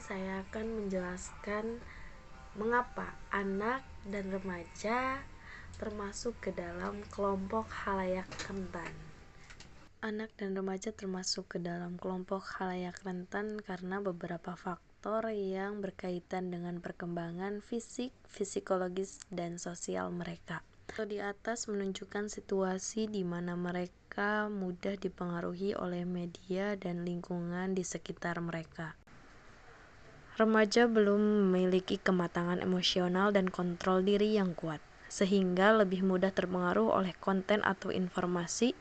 saya akan menjelaskan mengapa anak dan remaja termasuk ke dalam kelompok khalayak rentan. Anak dan remaja termasuk ke dalam kelompok khalayak rentan karena beberapa faktor yang berkaitan dengan perkembangan fisik, psikologis, dan sosial mereka. Di atas menunjukkan situasi di mana mereka mudah dipengaruhi oleh media dan lingkungan di sekitar mereka. Remaja belum memiliki kematangan emosional dan kontrol diri yang kuat, sehingga lebih mudah terpengaruh oleh konten atau informasi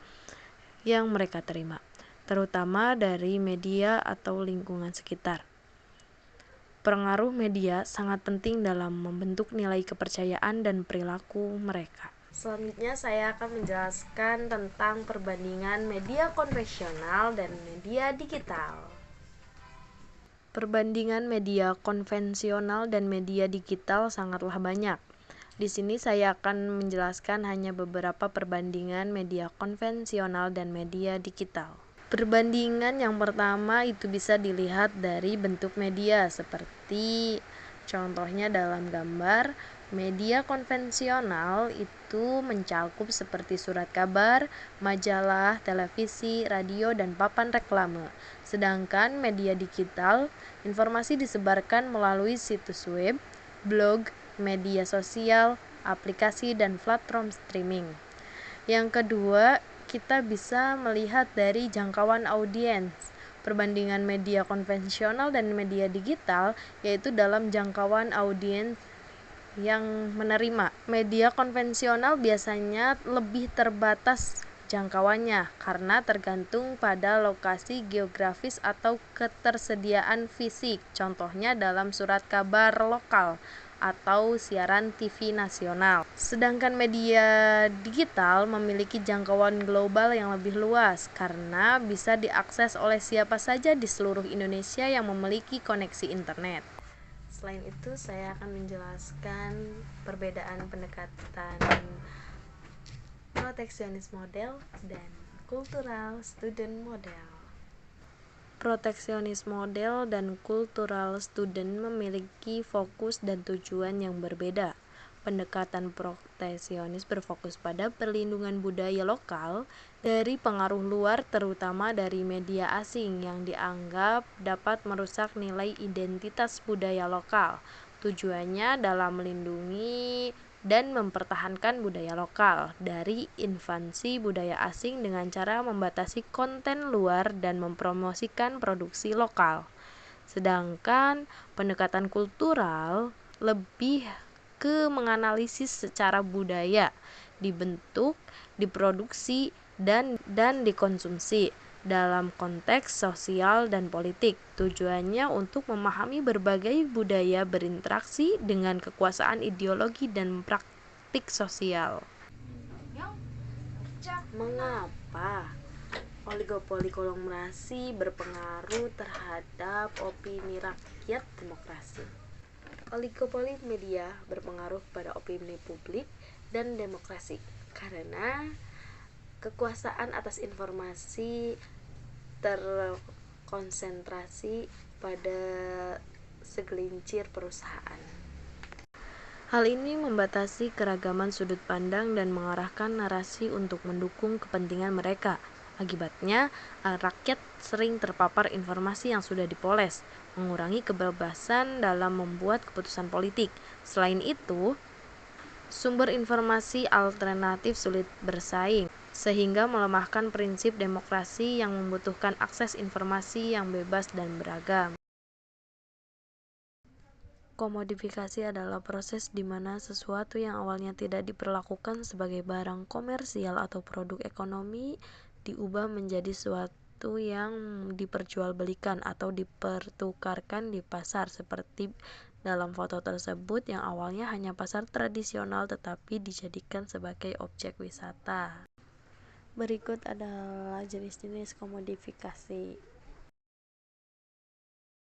yang mereka terima, terutama dari media atau lingkungan sekitar. Pengaruh media sangat penting dalam membentuk nilai kepercayaan dan perilaku mereka. Selanjutnya saya akan menjelaskan tentang perbandingan media konvensional dan media digital. Perbandingan media konvensional dan media digital sangatlah banyak. Di sini saya akan menjelaskan hanya beberapa perbandingan media konvensional dan media digital. Perbandingan yang pertama itu bisa dilihat dari bentuk media, seperti contohnya dalam gambar. Media konvensional itu mencakup seperti surat kabar, majalah, televisi, radio, dan papan reklame. Sedangkan media digital, informasi disebarkan melalui situs web, blog, media sosial, aplikasi, dan platform streaming. Yang kedua, kita bisa melihat dari jangkauan audiens. Perbandingan media konvensional dan media digital yaitu dalam jangkauan audiens yang menerima. Media konvensional biasanya lebih terbatas jangkauannya karena tergantung pada lokasi geografis atau ketersediaan fisik, contohnya dalam surat kabar lokal atau siaran TV nasional. Sedangkan media digital memiliki jangkauan global yang lebih luas karena bisa diakses oleh siapa saja di seluruh Indonesia yang memiliki koneksi internet. Selain itu, saya akan menjelaskan perbedaan pendekatan proteksionis model dan kultural student model. Proteksionis model dan kultural student memiliki fokus dan tujuan yang berbeda. Pendekatan proteksionis berfokus pada perlindungan budaya lokal dari pengaruh luar, terutama dari media asing yang dianggap dapat merusak nilai identitas budaya lokal. Tujuannya dalam melindungi dan mempertahankan budaya lokal dari invasi budaya asing dengan cara membatasi konten luar dan mempromosikan produksi lokal. Sedangkan pendekatan kultural lebih ke menganalisis secara budaya dibentuk, diproduksi, dan dikonsumsi dalam konteks sosial dan politik. Tujuannya untuk memahami berbagai budaya berinteraksi dengan kekuasaan ideologi dan praktik sosial. Mengapa oligopoli konglomerasi berpengaruh terhadap opini rakyat demokrasi? Oligopoli media berpengaruh pada opini publik dan demokrasi karena kekuasaan atas informasi terkonsentrasi pada segelintir perusahaan. Hal ini membatasi keragaman sudut pandang dan mengarahkan narasi untuk mendukung kepentingan mereka. Akibatnya, rakyat sering terpapar informasi yang sudah dipoles, mengurangi kebebasan dalam membuat keputusan politik. Selain itu, sumber informasi alternatif sulit bersaing, sehingga melemahkan prinsip demokrasi yang membutuhkan akses informasi yang bebas dan beragam. Komodifikasi adalah proses di mana sesuatu yang awalnya tidak diperlakukan sebagai barang komersial atau produk ekonomi diubah menjadi sesuatu yang diperjualbelikan atau dipertukarkan di pasar, seperti dalam foto tersebut yang awalnya hanya pasar tradisional tetapi dijadikan sebagai objek wisata. Berikut adalah jenis-jenis komodifikasi.